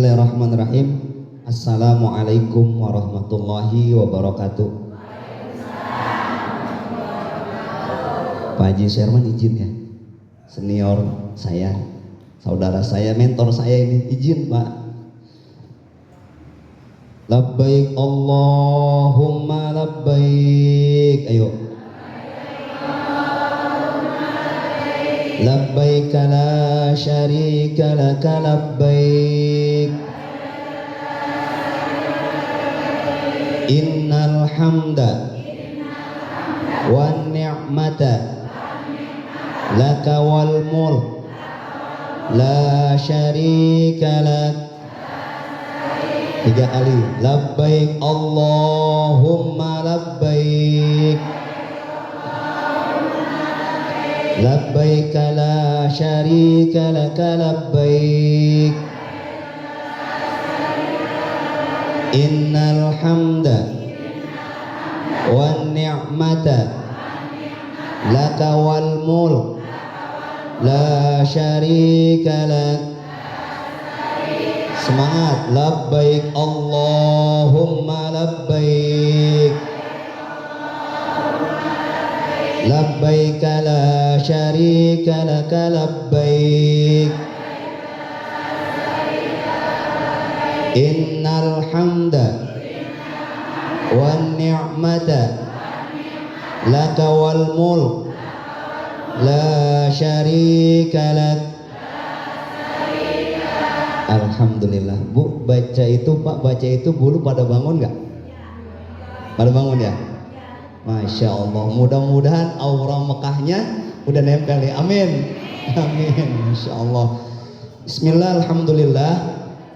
Bismillahirrahmanirrahim. Assalamualaikum warahmatullahi wabarakatuh. Pak Haji Sherman izin ya, senior saya, saudara saya, mentor saya ini, izin Pak. Labbaik Allahumma labbaik. Ayo. Labbaik la syarika laka labbaik. Innal hamda wan ni'mata laka wal mulk la syarika lak. 3 kali. Labbaik Allahumma labbaik. Labbaik la syarika laka labbaik. Innal hamda wan ni'mata laka wal mulk la syarika lak. Semangat. Labbaik Allahumma labbaik. Labbaik la syarika laka labbaik. Innal hamda wan ni'mata laka wal mulk la syarika lak. Alhamdulillah. Bu, baca itu Pak, baca itu bulu pada bangun nggak? Pada bangun ya? Masya Allah, mudah-mudahan aura Mekahnya udah nempel ya. Amin. Amin. Masya Allah. Bismillah, alhamdulillah,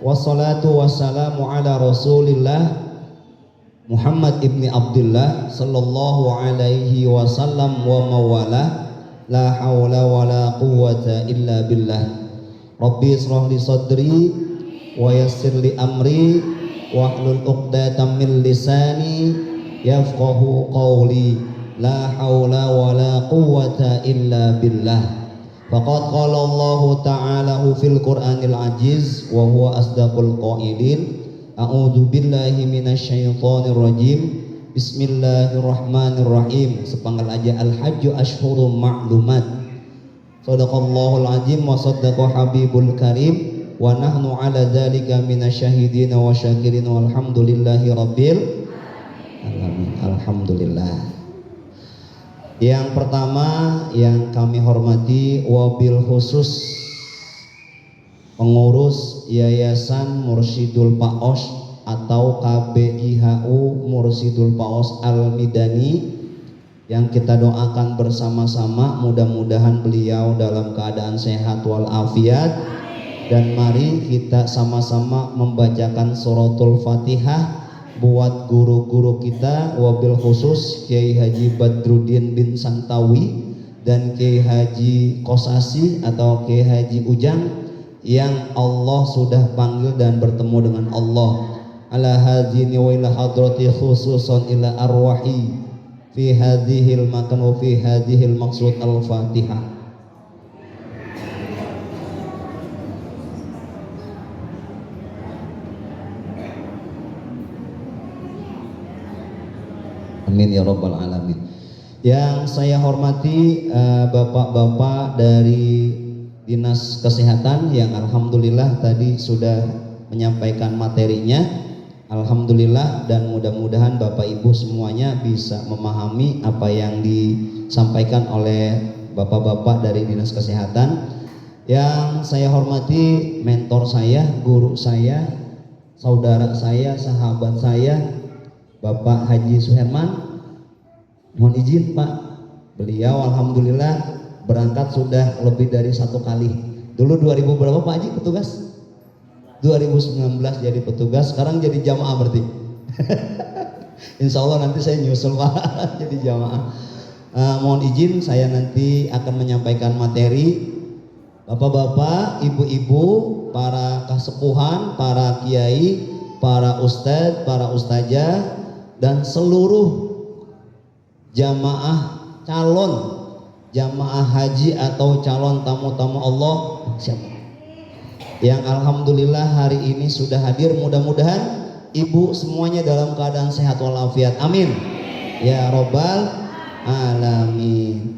wassalatu wassalamu ala rasulillah Muhammad ibni Abdullah sallallahu alaihi wasallam wa mawalah. La hawla wa la quwwata illa billah. Rabbi israh li sadri wa yassir li amri wahlul 'uqdatam min lisani yafqahu qawli. La haula wa la quwwata illa billah. Faqad qala Allah ta'ala fil Qur'anil aziz wa huwa asdaqul qailin. A'udzu billahi minasyaitonir rajim. Bismillahirrahmanirrahim. Sepanggal aja al-hajju asyhurum ma'lumat. Shadaqallahul azim wa saddaqa habibul karim wa nahnu ala dzalika minasyahidin wa syakirin walhamdulillahi rabbil alamin. Alhamdulillah. Yang pertama yang kami hormati wabil khusus pengurus Yayasan Mursyidul Paos atau KBIHU Mursyidul Paos Al-Midani, yang kita doakan bersama-sama mudah-mudahan beliau dalam keadaan sehat walafiat. Dan mari kita sama-sama membacakan suratul Fatihah buat guru-guru kita, wabil khusus Kiai Haji Badruddin bin Santawi dan Kiai Haji Kosasi atau Kiai Haji Ujang yang Allah sudah panggil dan bertemu dengan Allah. Ala hadzini wa ila hadrati khususan ila arwahi fi hadhil makan wa fi hadhil maqsud al-Fatihah. Amin ya rabbal alamin. Yang saya hormati bapak-bapak dari Dinas Kesehatan yang alhamdulillah tadi sudah menyampaikan materinya. Alhamdulillah, dan mudah-mudahan Bapak Ibu semuanya bisa memahami apa yang disampaikan oleh Bapak-bapak dari Dinas Kesehatan. Yang saya hormati mentor saya, guru saya, saudara saya, sahabat saya, Bapak Haji Suherman. Mohon izin Pak, beliau alhamdulillah berangkat sudah lebih dari 1 kali. Dulu 2000 berapa Pak Haji petugas? 2019 jadi petugas, sekarang jadi jamaah berarti. Insya Allah nanti saya nyusul Pak jadi jamaah. Mohon izin saya nanti akan menyampaikan materi. Bapak-bapak, ibu-ibu, para kasepuhan, para kiai, para ustadz, para ustazah, dan seluruh jamaah calon jamaah haji atau calon tamu-tamu Allah. Siapa? yang alhamdulillah hari ini sudah hadir. Mudah-mudahan ibu semuanya dalam keadaan sehat walafiat. Amin. Ya Robbal Alamin.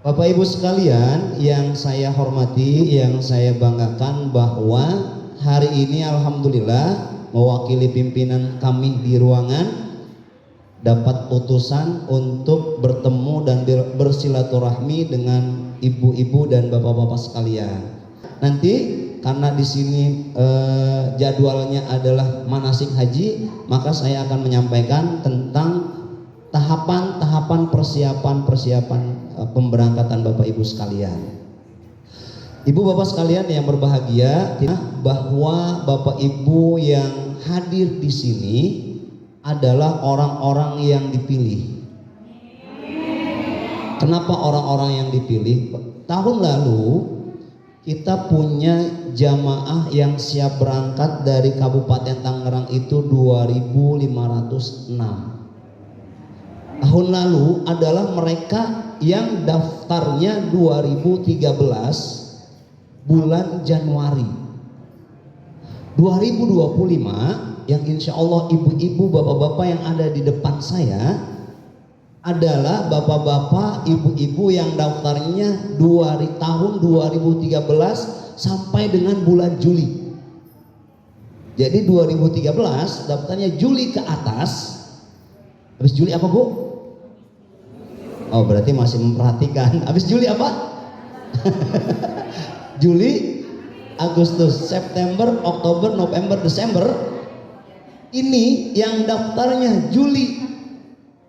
Bapak Ibu sekalian yang saya hormati, yang saya banggakan, bahwa hari ini alhamdulillah mewakili pimpinan kami di ruangan dapat utusan untuk bertemu dan bersilaturahmi dengan ibu-ibu dan bapak-bapak sekalian. Nanti karena di sini jadwalnya adalah manasik haji, maka saya akan menyampaikan tentang tahapan-tahapan persiapan pemberangkatan Bapak Ibu sekalian. Ibu bapak sekalian yang berbahagia, bahwa Bapak Ibu yang hadir di sini adalah orang-orang yang dipilih. Kenapa orang-orang yang dipilih? Tahun lalu kita punya jamaah yang siap berangkat dari Kabupaten Tangerang itu 2.506. Tahun lalu adalah mereka yang daftarnya 2013 bulan Januari. 2025 yang insya Allah ibu-ibu bapak-bapak yang ada di depan saya adalah bapak-bapak ibu-ibu yang daftarnya tahun 2013 sampai dengan bulan Juli. Jadi 2013 daftarnya Juli ke atas. Habis Juli apa Bu? Oh berarti masih memperhatikan. Habis Juli apa? Juli, Agustus, September, Oktober, November, Desember. Ini yang daftarnya Juli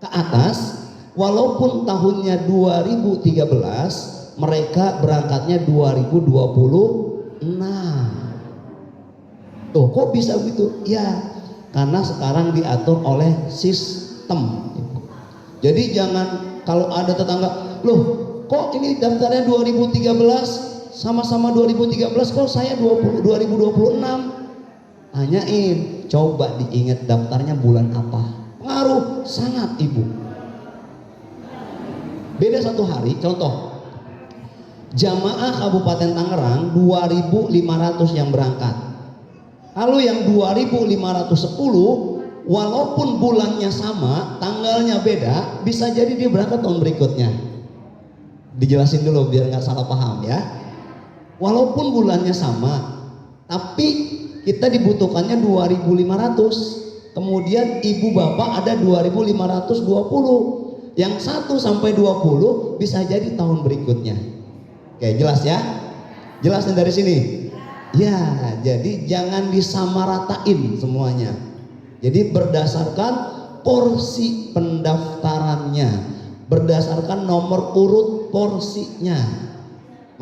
ke atas, walaupun tahunnya 2013, mereka berangkatnya 2026. Tuh kok bisa begitu? Ya karena sekarang diatur oleh sistem. Jadi jangan kalau ada tetangga, loh kok ini daftarnya 2013 sama-sama 2013, kok saya 2026? Tanyain, coba diingat daftarnya bulan apa. Pengaruh sangat ibu. Beda satu hari, contoh jamaah Kabupaten Tangerang 2.500 yang berangkat. Lalu yang 2.510 walaupun bulannya sama, tanggalnya beda, bisa jadi dia berangkat tahun berikutnya. Dijelasin dulu biar nggak salah paham ya. Walaupun bulannya sama, tapi kita dibutuhkannya 2.500. Kemudian ibu bapak ada 2.520. Yang 1 sampai 20 bisa jadi tahun berikutnya. Oke, jelas ya? Jelasnya dari sini? Ya, jadi jangan disamaratain semuanya. Jadi berdasarkan porsi pendaftarannya, berdasarkan nomor urut porsinya.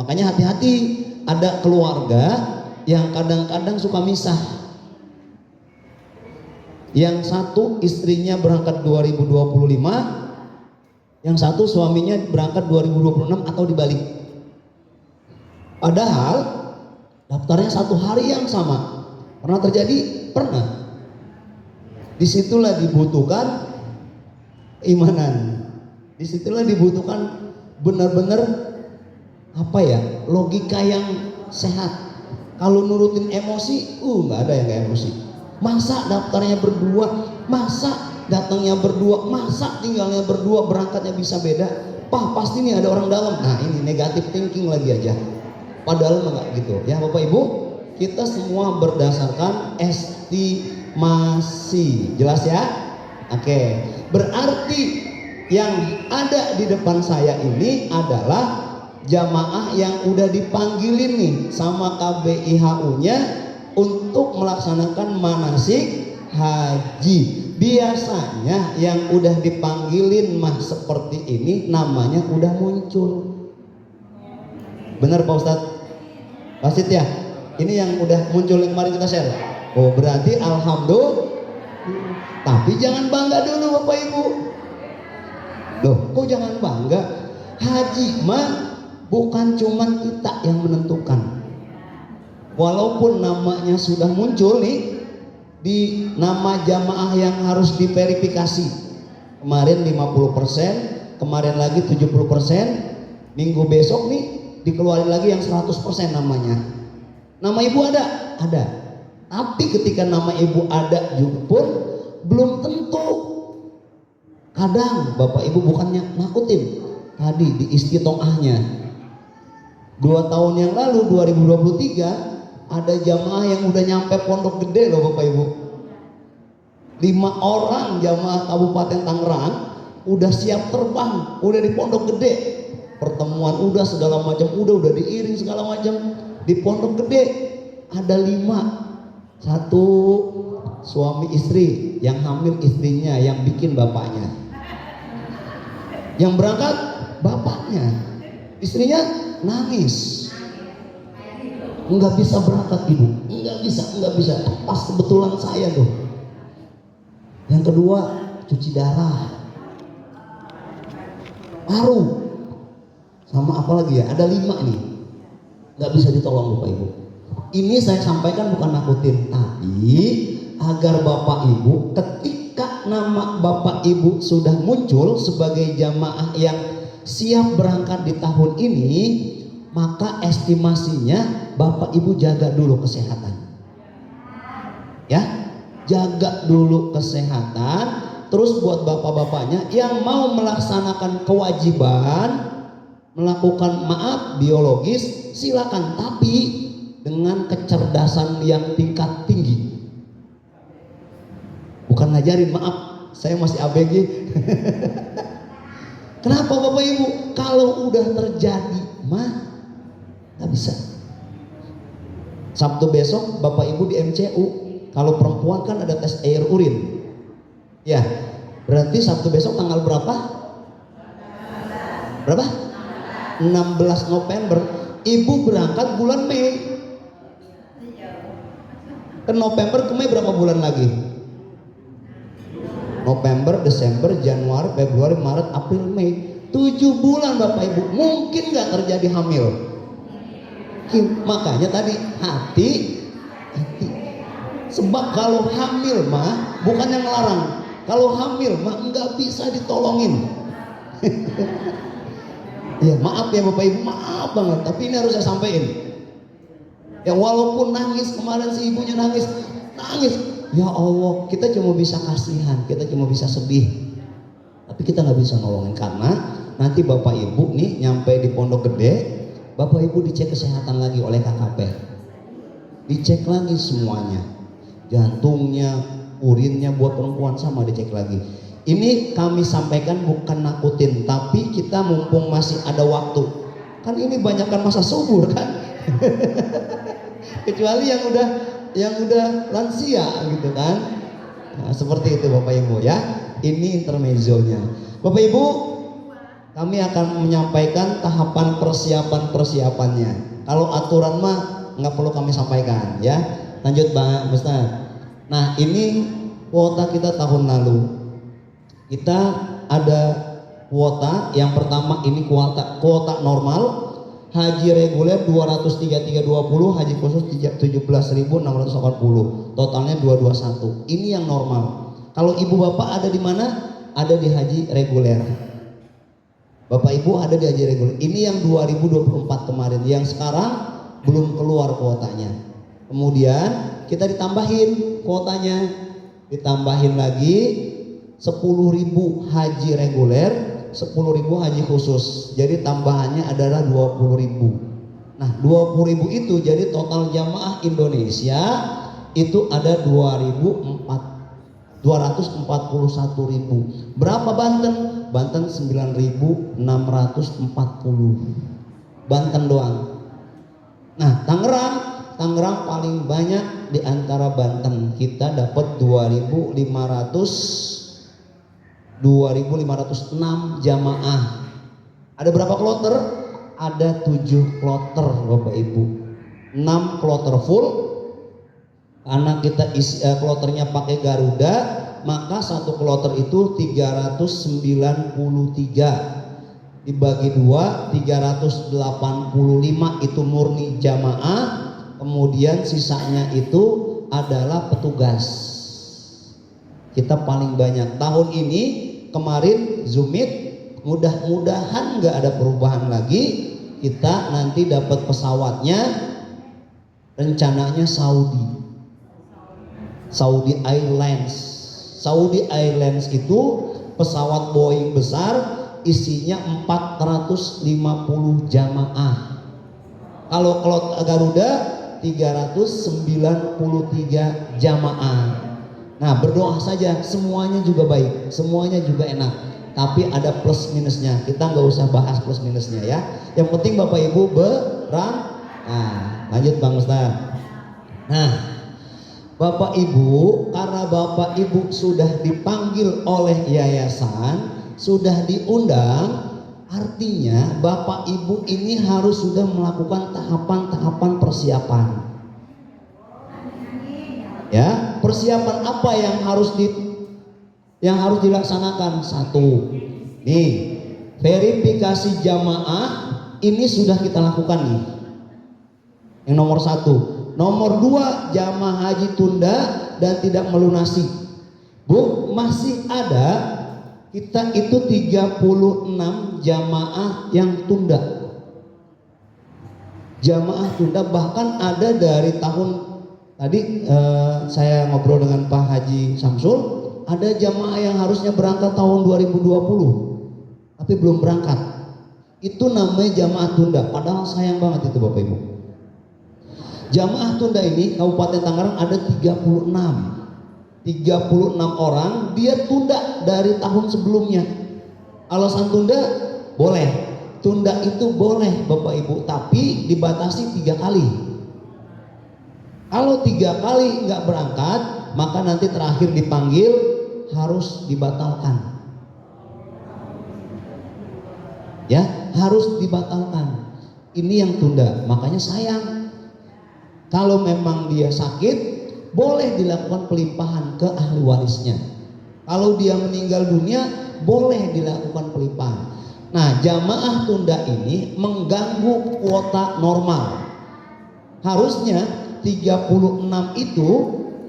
Makanya hati-hati, ada keluarga yang kadang-kadang suka misah. Yang satu istrinya berangkat 2025, yang satu suaminya berangkat 2026 atau dibalik. Padahal daftarnya satu hari yang sama. Pernah terjadi? Pernah. Disitulah dibutuhkan keimanan. Disitulah dibutuhkan benar-benar logika yang sehat. Kalau nurutin emosi, nggak ada yang kayak emosi. Masa daftarnya berdua, masa datangnya berdua, masa tinggalnya berdua, berangkatnya bisa beda. Pasti nih ada orang dalam. Nah ini negatif thinking lagi aja. Padahal enggak gitu. Ya Bapak Ibu, kita semua berdasarkan estimasi. Jelas ya? Oke. Berarti yang ada di depan saya ini adalah jamaah yang udah dipanggilin nih sama KBIHU-nya untuk melaksanakan manasik haji. Biasanya yang udah dipanggilin mah seperti ini namanya udah muncul. Benar Pak Ustadz? Wasit ya? Ini yang udah muncul yang kemarin kita share. Oh berarti alhamdulillah. Tapi jangan bangga dulu Bapak Ibu. Loh kok jangan bangga? Haji mah bukan cuman kita yang menentukan. Walaupun namanya sudah muncul nih di nama jamaah yang harus diverifikasi. Kemarin 50%, kemarin lagi 70%, minggu besok nih dikeluarin lagi yang 100% namanya. Nama ibu ada? Ada. Tapi ketika nama ibu ada juga pun belum tentu. Kadang bapak ibu bukannya nakutin, tadi di istitoahnya 2 tahun yang lalu 2023 ada jamaah yang udah nyampe Pondok Gede loh bapak ibu. 5 orang jamaah Kabupaten Tangerang udah siap terbang, udah di Pondok Gede. Pertemuan udah segala macam, udah diiring segala macam di Pondok Gede. Ada 5. 1 suami istri, yang hamil istrinya, yang bikin bapaknya, yang berangkat bapaknya, istrinya nangis, nggak bisa berangkat ibu, nggak bisa, pas kebetulan saya tuh. Yang kedua cuci darah, paru, sama apa lagi ya, ada 5 nih, nggak bisa ditolong bapak ibu. Ini saya sampaikan bukan nakutin, tapi agar bapak ibu ketika nama bapak ibu sudah muncul sebagai jamaah yang siap berangkat di tahun ini, maka estimasinya bapak ibu jaga dulu kesehatan. Ya, jaga dulu kesehatan. Terus buat bapak-bapaknya yang mau melaksanakan kewajiban melakukan maaf biologis, silakan, tapi dengan kecerdasan yang tingkat tinggi. Bukan ngajarin maaf, saya masih ABG. Kenapa bapak ibu? Kalau udah terjadi mah nggak bisa. Sabtu besok bapak ibu di MCU. Kalau perempuan kan ada tes air urin. Ya, berarti Sabtu besok tanggal berapa? Berapa? 16 November. Ibu berangkat bulan Mei. Ke November ke Mei berapa bulan lagi? November, Desember, Januari, Februari, Maret, April, Mei. 7 bulan bapak ibu. Mungkin nggak terjadi hamil. Makanya tadi hati. Sebab kalau hamil mah bukan yang ngelarang. Kalau hamil mah nggak bisa ditolongin. Ya maaf ya bapak ibu, maaf banget. Tapi ini harus saya sampaikan. Ya walaupun nangis kemarin si ibunya nangis. Ya Allah, kita cuma bisa kasihan, kita cuma bisa sedih. Tapi kita nggak bisa nolongin karena nanti bapak ibu nih nyampe di Pondok Gede, bapak ibu dicek kesehatan lagi oleh KKP. Dicek lagi semuanya. Jantungnya, urinnya buat perempuan sama dicek lagi. Ini kami sampaikan bukan nakutin, tapi kita mumpung masih ada waktu. Kan ini banyakkan masa subur kan. Kecuali yang udah lansia gitu kan. Nah, seperti itu bapak ibu ya. Ini intermezzonya. Bapak ibu, kami akan menyampaikan tahapan persiapannya. Kalau aturan mah nggak perlu kami sampaikan ya. Lanjut Bang Ustaz. Nah ini kuota kita tahun lalu. Kita ada kuota yang pertama ini kuota normal. Haji reguler 233.20, haji khusus 17.680, totalnya 221. Ini yang normal. Kalau ibu bapak ada di mana? Ada di haji reguler. Bapak ibu ada di haji reguler. Ini yang 2024 kemarin, yang sekarang belum keluar kuotanya. Kemudian kita ditambahin kuotanya, ditambahin lagi 10.000 haji reguler, 10.000 haji khusus. Jadi tambahannya adalah 20.000. Nah 20.000 itu jadi total jamaah Indonesia itu ada 241.000. Berapa Banten? Banten 9.640. Banten doang. Nah Tangerang paling banyak di antara Banten. Kita dapat 2.506 jamaah. Ada berapa kloter? Ada 7 kloter Bapak Ibu. 6 kloter full. Karena kita kloternya pakai Garuda, maka satu kloter itu 393. Dibagi 2, 385 itu murni jamaah. Kemudian sisanya itu adalah petugas. Kita paling banyak tahun ini. Kemarin Zoomit, mudah-mudahan nggak ada perubahan lagi. Kita nanti dapat pesawatnya rencananya Saudi Airlines. Saudi Airlines itu pesawat Boeing besar, isinya 450 jamaah. Kalau Garuda 393 jamaah. Nah, berdoa saja, semuanya juga baik, semuanya juga enak. Tapi ada plus minusnya. Kita nggak usah bahas plus minusnya ya. Yang penting Bapak Ibu Nah, lanjut Bang Ustaz. Nah, Bapak Ibu, karena Bapak Ibu sudah dipanggil oleh yayasan, sudah diundang, artinya Bapak Ibu ini harus sudah melakukan tahapan-tahapan persiapan. Ya, persiapan apa yang harus dilaksanakan? Satu, nih, verifikasi jamaah ini sudah kita lakukan nih. Yang nomor satu. Nomor dua, jamaah haji tunda dan tidak melunasi. Bu, masih ada kita itu 36 jamaah yang tunda. Jamaah tunda, bahkan ada dari tahun tadi saya ngobrol dengan Pak Haji Samsul, ada jamaah yang harusnya berangkat tahun 2020 tapi belum berangkat. Itu namanya jamaah tunda, padahal sayang banget itu Bapak Ibu. Jamaah tunda ini Kabupaten Tangerang ada 36 orang, dia tunda dari tahun sebelumnya. Alasan tunda boleh, tunda itu boleh Bapak Ibu, tapi dibatasi 3 kali. Kalau 3 kali nggak berangkat, maka nanti terakhir dipanggil harus dibatalkan. Ya, harus dibatalkan. Ini yang tunda, makanya sayang. Kalau memang dia sakit, boleh dilakukan pelimpahan ke ahli warisnya. Kalau dia meninggal dunia, boleh dilakukan pelimpahan. Nah, jamaah tunda ini mengganggu kuota normal. Harusnya 36 itu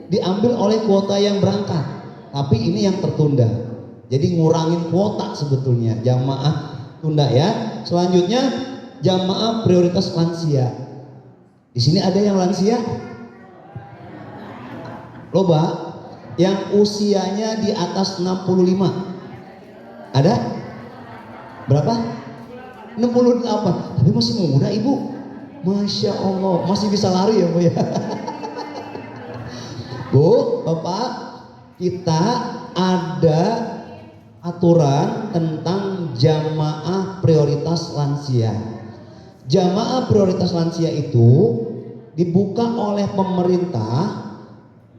diambil oleh kuota yang berangkat, tapi ini yang tertunda. Jadi ngurangin kuota sebetulnya jamaah tunda ya. Selanjutnya jamaah prioritas lansia. Di sini ada yang lansia? Loba yang usianya di atas 65. Ada? Berapa? 68. Tapi masih muda Ibu. Masya Allah, masih bisa lari ya Bu ya. Bu, Bapak, kita ada aturan tentang jamaah prioritas lansia. Jamaah prioritas lansia itu dibuka oleh pemerintah.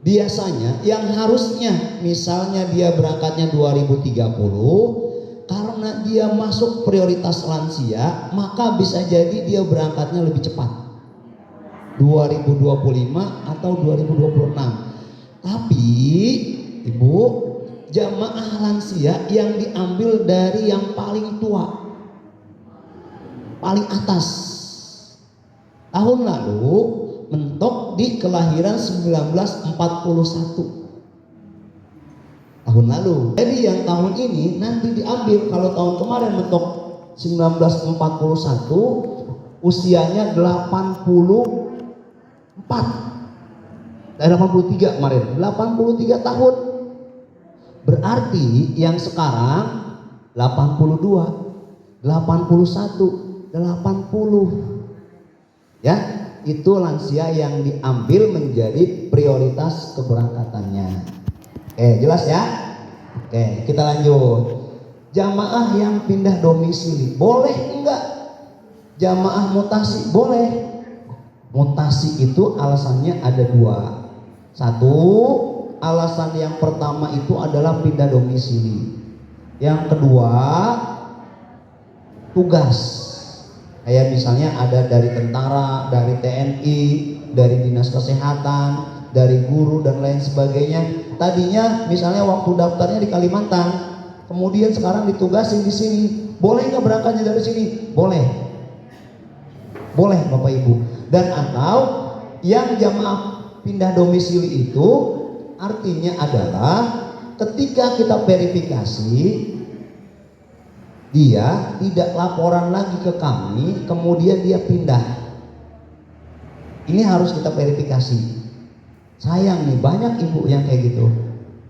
Biasanya yang harusnya misalnya dia berangkatnya 2030, karena dia masuk prioritas lansia, maka bisa jadi dia berangkatnya lebih cepat, 2025 atau 2026. Tapi Ibu, jamaah lansia yang diambil dari yang paling tua, paling atas. Tahun lalu mentok di kelahiran 1941. Tahun lalu. Jadi yang tahun ini nanti diambil. Kalau tahun kemarin mentok 1941, usianya 84. 83 kemarin, 83 tahun. Berarti yang sekarang 82, 81, 80. Ya, itu lansia yang diambil menjadi prioritas keberangkatannya. Oke, jelas ya? Oke, kita lanjut. Jamaah yang pindah domisili, boleh enggak? Jamaah mutasi, boleh. Mutasi itu alasannya ada 2. Satu, alasan yang pertama itu adalah pindah domisili. Yang kedua, tugas. Kayak misalnya ada dari tentara, dari TNI, dari dinas kesehatan, dari guru dan lain sebagainya. Tadinya misalnya waktu daftarnya di Kalimantan, kemudian sekarang ditugasin di sini. Boleh nggak berangkatnya dari sini? Boleh. Boleh Bapak Ibu. Dan atau yang jamaah pindah domisili itu artinya adalah ketika kita verifikasi, dia tidak laporan lagi ke kami, kemudian dia pindah. Ini harus kita verifikasi. Sayang nih, banyak ibu yang kayak gitu.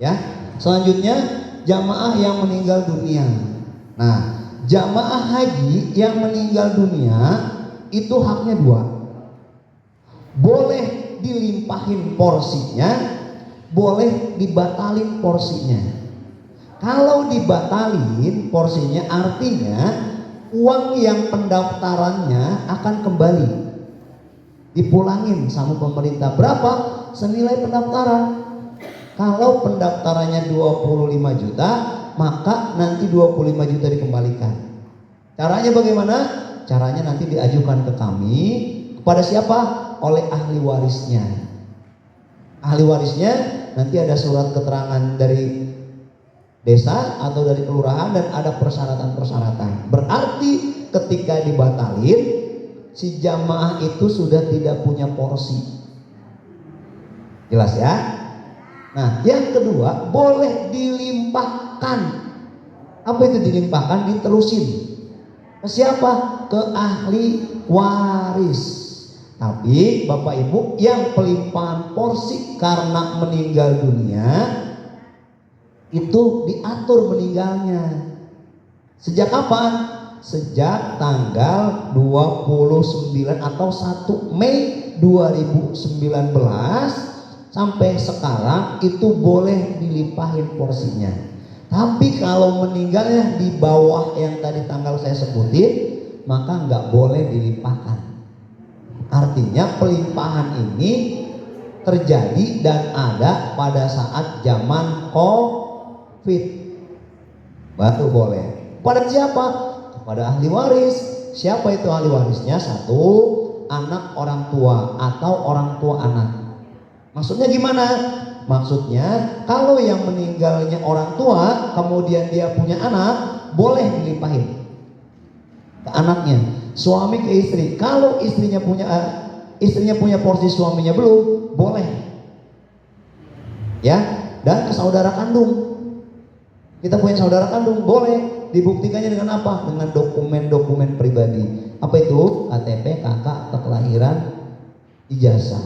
Ya. Selanjutnya, jamaah yang meninggal dunia. Nah, jamaah haji yang meninggal dunia itu haknya dua. Boleh dilimpahin porsinya, boleh dibatalin porsinya. Kalau dibatalin porsinya artinya uang yang pendaftarannya akan kembali, dipulangin sama pemerintah. Berapa? Senilai pendaftaran. Kalau pendaftarannya 25 juta, maka nanti 25 juta dikembalikan. Caranya bagaimana? Caranya nanti diajukan ke kami. Kepada siapa? Oleh ahli warisnya. Ahli warisnya nanti ada surat keterangan dari desa atau dari kelurahan dan ada persyaratan-persyaratan. Berarti ketika dibatalin, si jamaah itu sudah tidak punya porsi. Jelas ya? Nah, yang kedua, boleh dilimpahkan. Apa itu dilimpahkan? Diterusin. Ke siapa? Ke ahli waris. Tapi Bapak Ibu, yang pelimpahan porsi karena meninggal dunia itu diatur meninggalnya. Sejak kapan? Sejak tanggal 29 atau 1 Mei 2019 sampai sekarang itu boleh dilimpahin porsinya. Tapi kalau meninggalnya di bawah yang tadi tanggal saya sebutin, maka nggak boleh dilimpahkan. Artinya pelimpahan ini terjadi dan ada pada saat zaman COVID, baru boleh. Pada siapa? Kepada ahli waris. Siapa itu ahli warisnya? Satu, anak orang tua atau orang tua anak. Maksudnya gimana? Maksudnya kalau yang meninggalnya orang tua kemudian dia punya anak, boleh dilimpahin ke anaknya. Suami ke istri. Kalau istrinya punya porsi, suaminya belum, boleh. Ya, dan ke saudara kandung. Kita punya saudara kandung, boleh. Dibuktikannya dengan apa? Dengan dokumen-dokumen pribadi. Apa itu? KTP, KK, akte kelahiran, ijazah,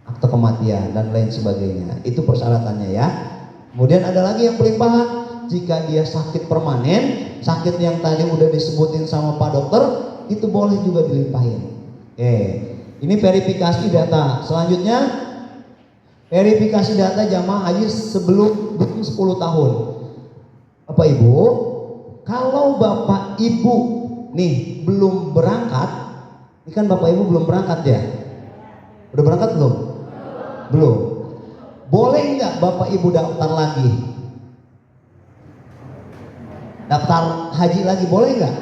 akte kematian dan lain sebagainya. Itu persyaratannya ya. Kemudian ada lagi yang pelimpahan. Jika dia sakit permanen, sakit yang tadi udah disebutin sama Pak Dokter, itu boleh juga dilimpahin. Ini verifikasi data. Selanjutnya, verifikasi data jamaah haji sebelum 10 tahun. Bapak Ibu, kalau Bapak Ibu nih belum berangkat, ini kan Bapak Ibu belum berangkat ya? Udah berangkat belum? Belum. Boleh nggak Bapak Ibu daftar lagi? Daftar haji lagi boleh nggak?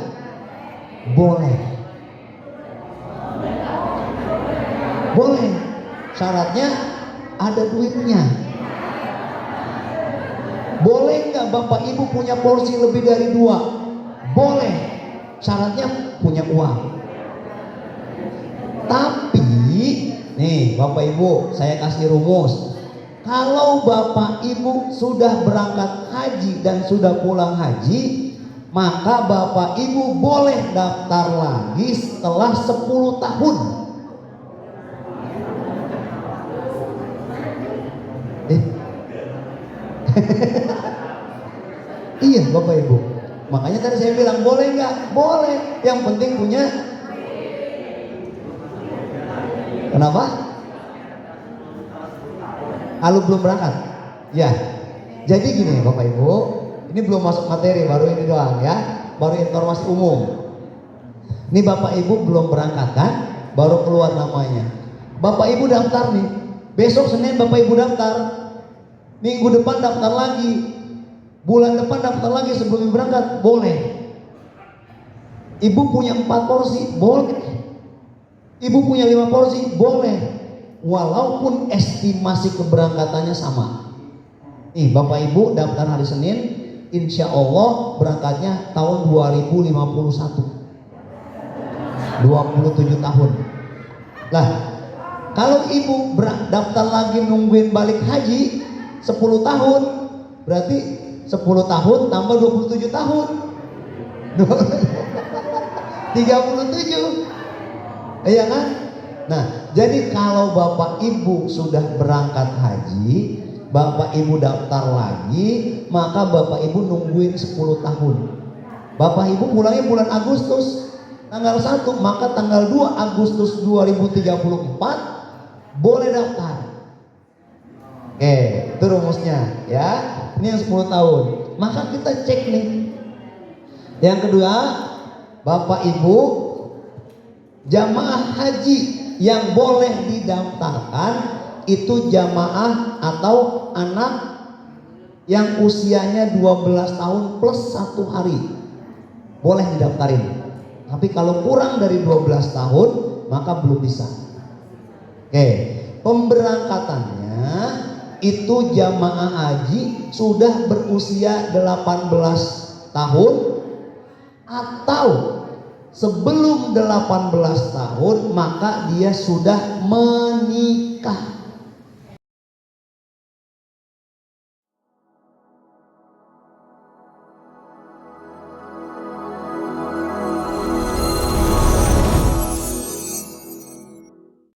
Boleh. Boleh. Syaratnya ada duitnya. Boleh nggak Bapak Ibu punya porsi lebih dari 2? Boleh. Syaratnya punya uang. Tapi nih Bapak Ibu, saya kasih rumus. Kalau Bapak Ibu sudah berangkat haji dan sudah pulang haji, maka Bapak Ibu boleh daftar lagi setelah 10 tahun. Iya Bapak Ibu. Makanya tadi saya bilang boleh nggak? Boleh. Yang penting punya. Kenapa? Kalau belum berangkat, ya. Jadi gini Bapak Ibu, ini belum masuk materi, baru ini doang ya, baru informasi umum. Ini Bapak Ibu belum berangkat kan, baru keluar namanya. Bapak Ibu daftar nih, besok Senin Bapak Ibu daftar, minggu depan daftar lagi, bulan depan daftar lagi sebelum berangkat, boleh. Ibu punya 4 porsi, boleh. Ibu punya 5 porsi, boleh. Walaupun estimasi keberangkatannya sama. Nih Bapak Ibu daftar hari Senin, insya Allah berangkatnya tahun 2051, 27 tahun. Lah, kalau Ibu daftar lagi nungguin balik haji 10 tahun, berarti 10 tahun tambah 27 tahun 37. Iya kan? Nah, jadi kalau Bapak Ibu sudah berangkat haji, Bapak Ibu daftar lagi, maka Bapak Ibu nungguin 10 tahun. Bapak Ibu pulangnya bulan Agustus tanggal 1, maka tanggal 2 Agustus 2034 boleh daftar. Oke, itu rumusnya ya. Ini yang 10 tahun. Maka kita cek nih. Yang kedua, Bapak Ibu jamaah haji yang boleh didaftarkan itu jamaah atau anak yang usianya 12 tahun plus 1 hari boleh didaftarin. Tapi kalau kurang dari 12 tahun maka belum bisa. Oke, pemberangkatannya itu jamaah haji sudah berusia 18 tahun atau sebelum 18 tahun maka dia sudah menikah.